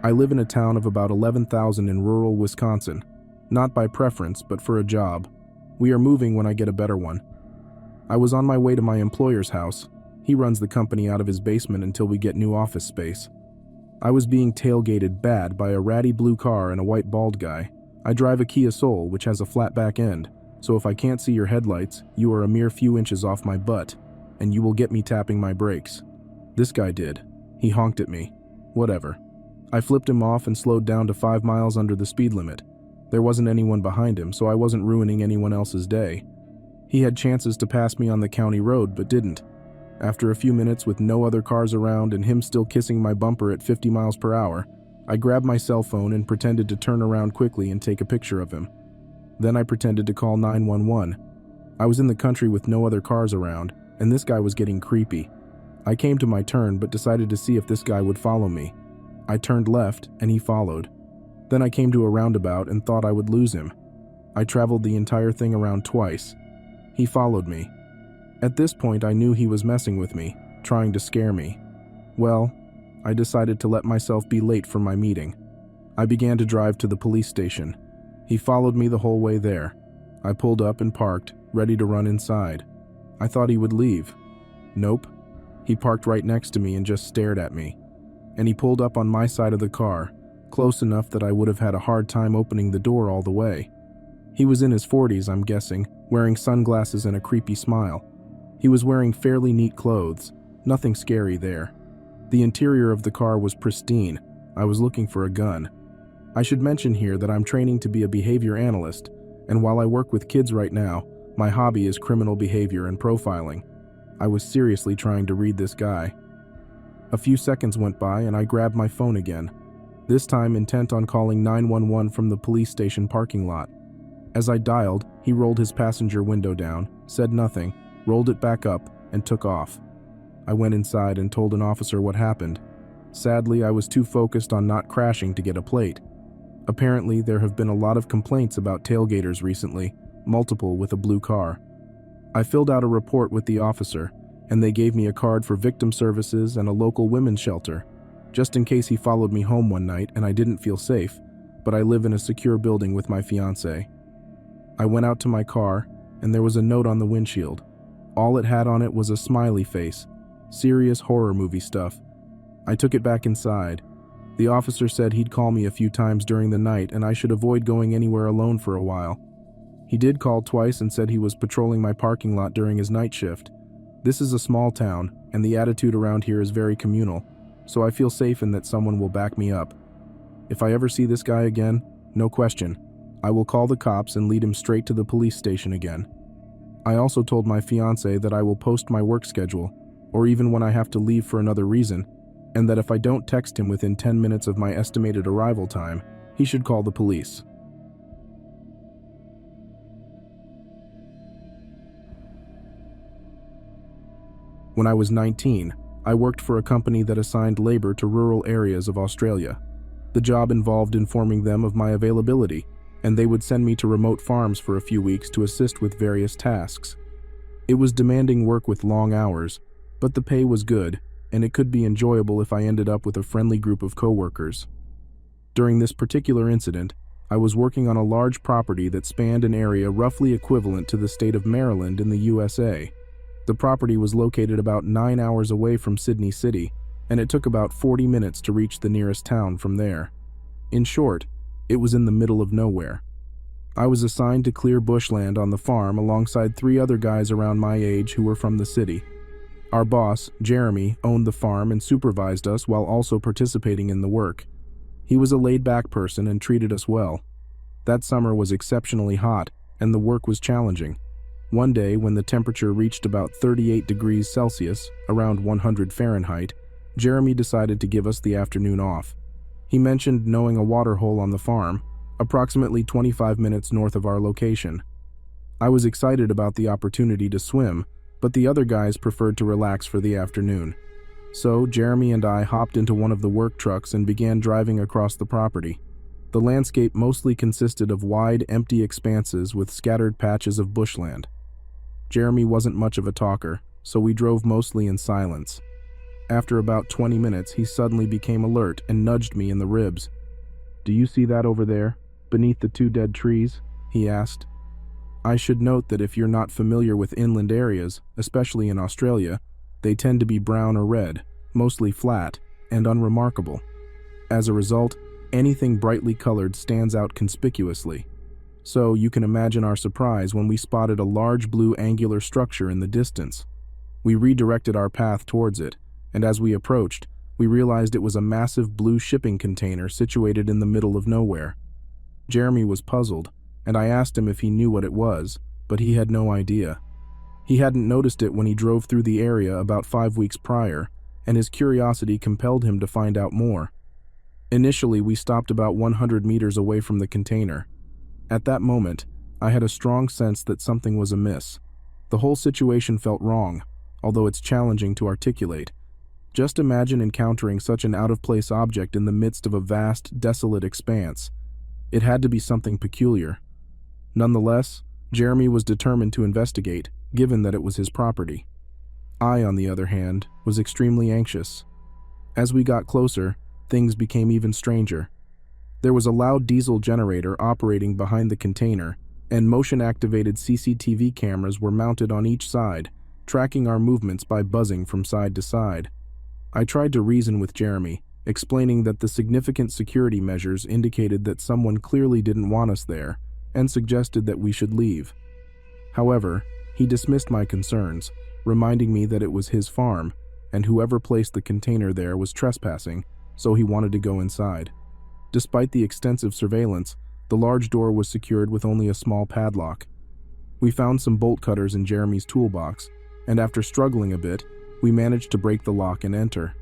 I live in a town of about 11,000 in rural Wisconsin, not by preference, but for a job. We are moving when I get a better one. I was on my way to my employer's house. He runs the company out of his basement until we get new office space. I was being tailgated bad by a ratty blue car and a white bald guy. I drive a Kia Soul, which has a flat back end, so if I can't see your headlights, you are a mere few inches off my butt, and you will get me tapping my brakes. This guy did. He honked at me. Whatever. I flipped him off and slowed down to 5 miles under the speed limit. There wasn't anyone behind him, so I wasn't ruining anyone else's day. He had chances to pass me on the county road, but didn't. After a few minutes with no other cars around and him still kissing my bumper at 50 miles per hour, I grabbed my cell phone and pretended to turn around quickly and take a picture of him. Then I pretended to call 911. I was in the country with no other cars around, and this guy was getting creepy. I came to my turn but decided to see if this guy would follow me. I turned left and he followed. Then I came to a roundabout and thought I would lose him. I traveled the entire thing around twice. He followed me. At this point I knew he was messing with me, trying to scare me. Well, I decided to let myself be late for my meeting. I began to drive to the police station. He followed me the whole way there. I pulled up and parked, ready to run inside. I thought he would leave. Nope. He parked right next to me and just stared at me. And he pulled up on my side of the car, close enough that I would have had a hard time opening the door all the way. He was in his 40s, I'm guessing, wearing sunglasses and a creepy smile. He was wearing fairly neat clothes, nothing scary there. The interior of the car was pristine. I was looking for a gun. I should mention here that I'm training to be a behavior analyst, and while I work with kids right now, my hobby is criminal behavior and profiling. I was seriously trying to read this guy. A few seconds went by and I grabbed my phone again, this time intent on calling 911 from the police station parking lot. As I dialed, he rolled his passenger window down, said nothing, rolled it back up, and took off. I went inside and told an officer what happened. Sadly, I was too focused on not crashing to get a plate. Apparently, there have been a lot of complaints about tailgaters recently, multiple with a blue car. I filled out a report with the officer, and they gave me a card for victim services and a local women's shelter, just in case he followed me home one night and I didn't feel safe, but I live in a secure building with my fiancée. I went out to my car, and there was a note on the windshield. All it had on it was a smiley face, serious horror movie stuff. I took it back inside. The officer said he'd call me a few times during the night and I should avoid going anywhere alone for a while. He did call twice and said he was patrolling my parking lot during his night shift. This is a small town, and the attitude around here is very communal, so I feel safe in that someone will back me up. If I ever see this guy again, no question, I will call the cops and lead him straight to the police station again. I also told my fiancé that I will post my work schedule, or even when I have to leave for another reason, and that if I don't text him within 10 minutes of my estimated arrival time, he should call the police. When I was 19, I worked for a company that assigned labor to rural areas of Australia. The job involved informing them of my availability, and they would send me to remote farms for a few weeks to assist with various tasks. It was demanding work with long hours, but the pay was good, and it could be enjoyable if I ended up with a friendly group of coworkers. During this particular incident, I was working on a large property that spanned an area roughly equivalent to the state of Maryland in the USA. The property was located about 9 hours away from Sydney City, and it took about 40 minutes to reach the nearest town from there. In short, it was in the middle of nowhere. I was assigned to clear bushland on the farm alongside 3 other guys around my age who were from the city. Our boss, Jeremy, owned the farm and supervised us while also participating in the work. He was a laid-back person and treated us well. That summer was exceptionally hot, and the work was challenging. One day, when the temperature reached about 38 degrees Celsius, around 100 Fahrenheit, Jeremy decided to give us the afternoon off. He mentioned knowing a water hole on the farm, approximately 25 minutes north of our location. I was excited about the opportunity to swim, but the other guys preferred to relax for the afternoon. So, Jeremy and I hopped into one of the work trucks and began driving across the property. The landscape mostly consisted of wide, empty expanses with scattered patches of bushland. Jeremy wasn't much of a talker, so we drove mostly in silence. After about 20 minutes, he suddenly became alert and nudged me in the ribs. "Do you see that over there, beneath the 2 dead trees?" he asked. I should note that if you're not familiar with inland areas, especially in Australia, they tend to be brown or red, mostly flat, and unremarkable. As a result, anything brightly colored stands out conspicuously. So you can imagine our surprise when we spotted a large blue angular structure in the distance. We redirected our path towards it, and as we approached, we realized it was a massive blue shipping container situated in the middle of nowhere. Jeremy was puzzled, and I asked him if he knew what it was, but he had no idea. He hadn't noticed it when he drove through the area about 5 weeks prior, and his curiosity compelled him to find out more. Initially, we stopped about 100 meters away from the container. At that moment, I had a strong sense that something was amiss. The whole situation felt wrong, although it's challenging to articulate. Just imagine encountering such an out-of-place object in the midst of a vast, desolate expanse. It had to be something peculiar. Nonetheless, Jeremy was determined to investigate, given that it was his property. I, on the other hand, was extremely anxious. As we got closer, things became even stranger. There was a loud diesel generator operating behind the container, and motion-activated CCTV cameras were mounted on each side, tracking our movements by buzzing from side to side. I tried to reason with Jeremy, explaining that the significant security measures indicated that someone clearly didn't want us there, and suggested that we should leave. However, he dismissed my concerns, reminding me that it was his farm, and whoever placed the container there was trespassing, so he wanted to go inside. Despite the extensive surveillance, the large door was secured with only a small padlock. We found some bolt cutters in Jeremy's toolbox, and after struggling a bit, we managed to break the lock and enter.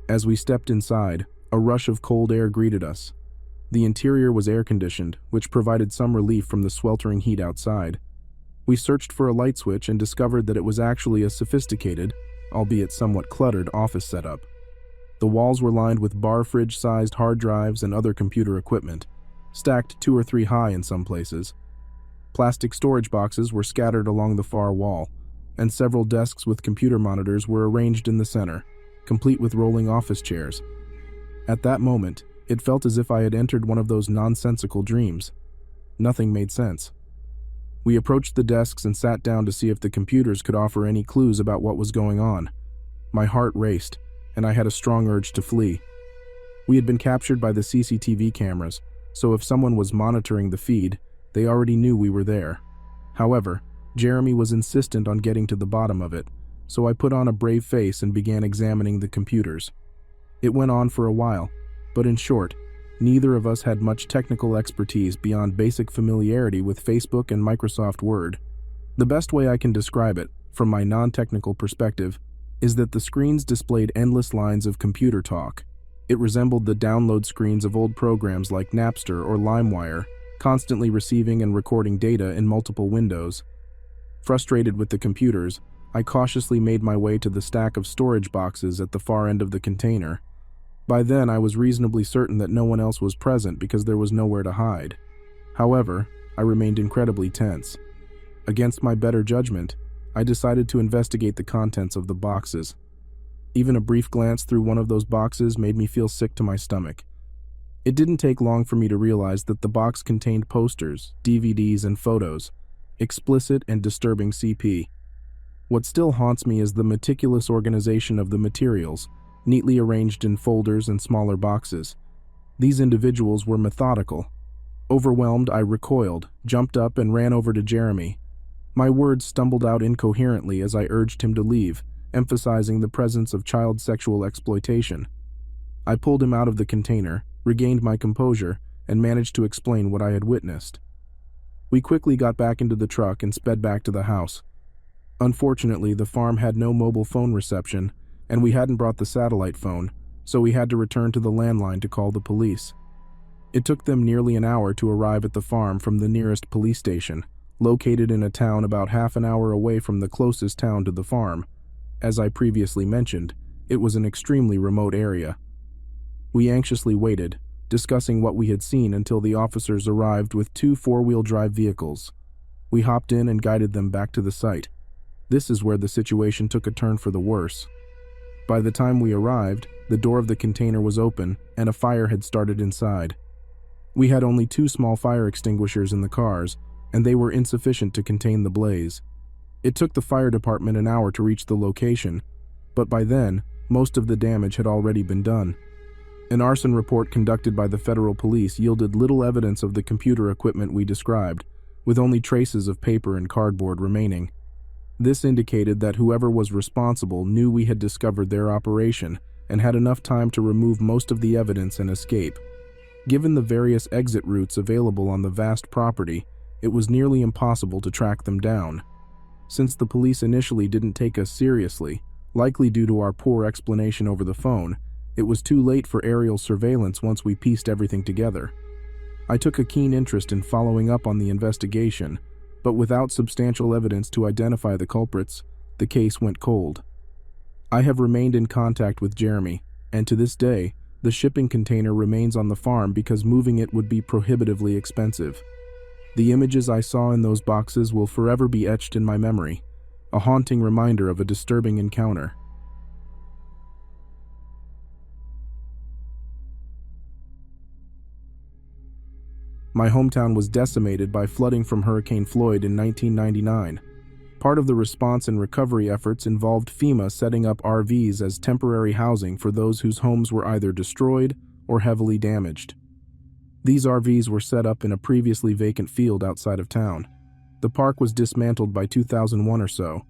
As we stepped inside, a rush of cold air greeted us. The interior was air-conditioned, which provided some relief from the sweltering heat outside. We searched for a light switch and discovered that it was actually a sophisticated, albeit somewhat cluttered, office setup. The walls were lined with bar fridge-sized hard drives and other computer equipment, stacked 2 or 3 high in some places. Plastic storage boxes were scattered along the far wall, and several desks with computer monitors were arranged in the center, complete with rolling office chairs. At that moment, it felt as if I had entered one of those nonsensical dreams. Nothing made sense. We approached the desks and sat down to see if the computers could offer any clues about what was going on. My heart raced, and I had a strong urge to flee. We had been captured by the CCTV cameras, so if someone was monitoring the feed, they already knew we were there. However, Jeremy was insistent on getting to the bottom of it, so I put on a brave face and began examining the computers. It went on for a while, but in short, neither of us had much technical expertise beyond basic familiarity with Facebook and Microsoft Word. The best way I can describe it, from my non-technical perspective, is that the screens displayed endless lines of computer talk. It resembled the download screens of old programs like Napster or LimeWire, constantly receiving and recording data in multiple windows. Frustrated with the computers, I cautiously made my way to the stack of storage boxes at the far end of the container. By then, I was reasonably certain that no one else was present because there was nowhere to hide. However, I remained incredibly tense. Against my better judgment, I decided to investigate the contents of the boxes. Even a brief glance through one of those boxes made me feel sick to my stomach. It didn't take long for me to realize that the box contained posters, DVDs, and photos, explicit and disturbing CP. What still haunts me is the meticulous organization of the materials, neatly arranged in folders and smaller boxes. These individuals were methodical. Overwhelmed, I recoiled, jumped up, and ran over to Jeremy. My words stumbled out incoherently as I urged him to leave, emphasizing the presence of child sexual exploitation. I pulled him out of the container, regained my composure, and managed to explain what I had witnessed. We quickly got back into the truck and sped back to the house. Unfortunately, the farm had no mobile phone reception, and we hadn't brought the satellite phone, so we had to return to the landline to call the police. It took them nearly an hour to arrive at the farm from the nearest police station, located in a town about half an hour away from the closest town to the farm. As I previously mentioned, it was an extremely remote area. We anxiously waited, discussing what we had seen until the officers arrived with 2 four-wheel drive vehicles. We hopped in and guided them back to the site. This is where the situation took a turn for the worse. By the time we arrived, the door of the container was open and a fire had started inside. We had only 2 small fire extinguishers in the cars, and they were insufficient to contain the blaze. It took the fire department an hour to reach the location, but by then, most of the damage had already been done. An arson report conducted by the federal police yielded little evidence of the computer equipment we described, with only traces of paper and cardboard remaining. This indicated that whoever was responsible knew we had discovered their operation and had enough time to remove most of the evidence and escape. Given the various exit routes available on the vast property, it was nearly impossible to track them down. Since the police initially didn't take us seriously, likely due to our poor explanation over the phone, it was too late for aerial surveillance once we pieced everything together. I took a keen interest in following up on the investigation, but without substantial evidence to identify the culprits, the case went cold. I have remained in contact with Jeremy, and to this day, the shipping container remains on the farm because moving it would be prohibitively expensive. The images I saw in those boxes will forever be etched in my memory, a haunting reminder of a disturbing encounter. My hometown was decimated by flooding from Hurricane Floyd in 1999. Part of the response and recovery efforts involved FEMA setting up RVs as temporary housing for those whose homes were either destroyed or heavily damaged. These RVs were set up in a previously vacant field outside of town. The park was dismantled by 2001 or so.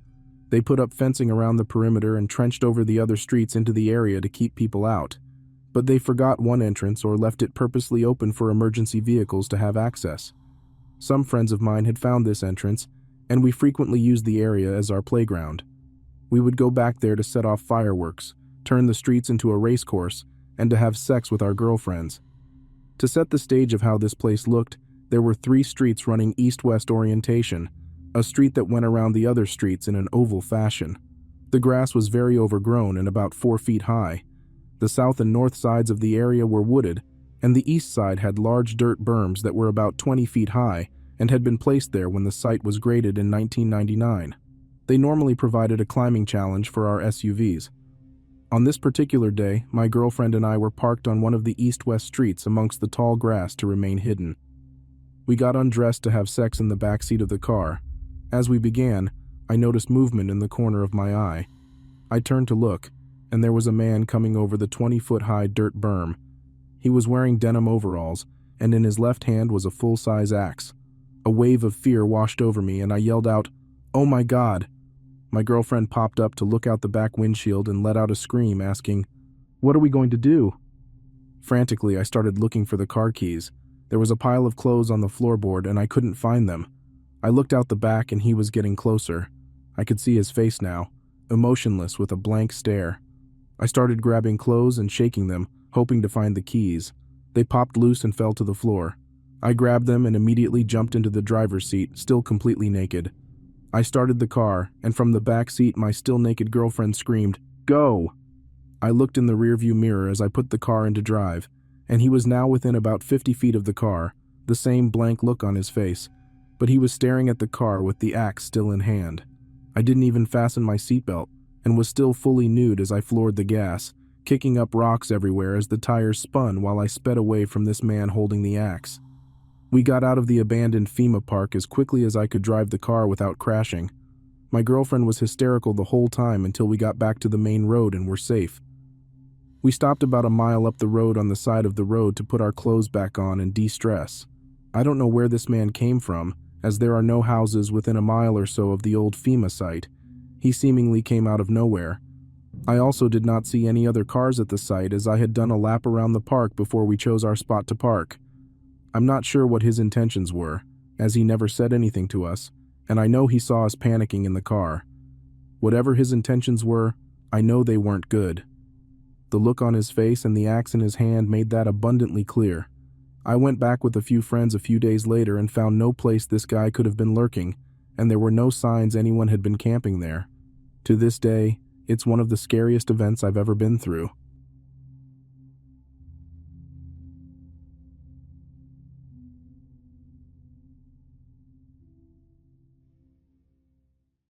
They put up fencing around the perimeter and trenched over the other streets into the area to keep people out. But they forgot one entrance or left it purposely open for emergency vehicles to have access. Some friends of mine had found this entrance, and we frequently used the area as our playground. We would go back there to set off fireworks, turn the streets into a race course, and to have sex with our girlfriends. To set the stage of how this place looked, there were 3 streets running east-west orientation, a street that went around the other streets in an oval fashion. The grass was very overgrown and about 4 feet high. The south and north sides of the area were wooded, and the east side had large dirt berms that were about 20 feet high and had been placed there when the site was graded in 1999. They normally provided a climbing challenge for our SUVs. On this particular day, my girlfriend and I were parked on one of the east-west streets amongst the tall grass to remain hidden. We got undressed to have sex in the back seat of the car. As we began, I noticed movement in the corner of my eye. I turned to look, and there was a man coming over the 20-foot-high dirt berm. He was wearing denim overalls, and in his left hand was a full-size axe. A wave of fear washed over me, and I yelled out, "Oh my God!" My girlfriend popped up to look out the back windshield and let out a scream, asking, "What are we going to do?" Frantically, I started looking for the car keys. There was a pile of clothes on the floorboard, and I couldn't find them. I looked out the back, and he was getting closer. I could see his face now, emotionless with a blank stare. I started grabbing clothes and shaking them, hoping to find the keys. They popped loose and fell to the floor. I grabbed them and immediately jumped into the driver's seat, still completely naked. I started the car, and from the back seat my still naked girlfriend screamed, "Go!" I looked in the rearview mirror as I put the car into drive, and he was now within about 50 feet of the car, the same blank look on his face, but he was staring at the car with the axe still in hand. I didn't even fasten my seatbelt, and was still fully nude as I floored the gas, kicking up rocks everywhere as the tires spun while I sped away from this man holding the axe. We got out of the abandoned FEMA park as quickly as I could drive the car without crashing. My girlfriend was hysterical the whole time until we got back to the main road and were safe. We stopped about a mile up the road on the side of the road to put our clothes back on and de-stress. I don't know where this man came from, as there are no houses within a mile or so of the old FEMA site. He seemingly came out of nowhere. I also did not see any other cars at the site as I had done a lap around the park before we chose our spot to park. I'm not sure what his intentions were, as he never said anything to us, and I know he saw us panicking in the car. Whatever his intentions were, I know they weren't good. The look on his face and the axe in his hand made that abundantly clear. I went back with a few friends a few days later and found no place this guy could have been lurking, and there were no signs anyone had been camping there. To this day, it's one of the scariest events I've ever been through.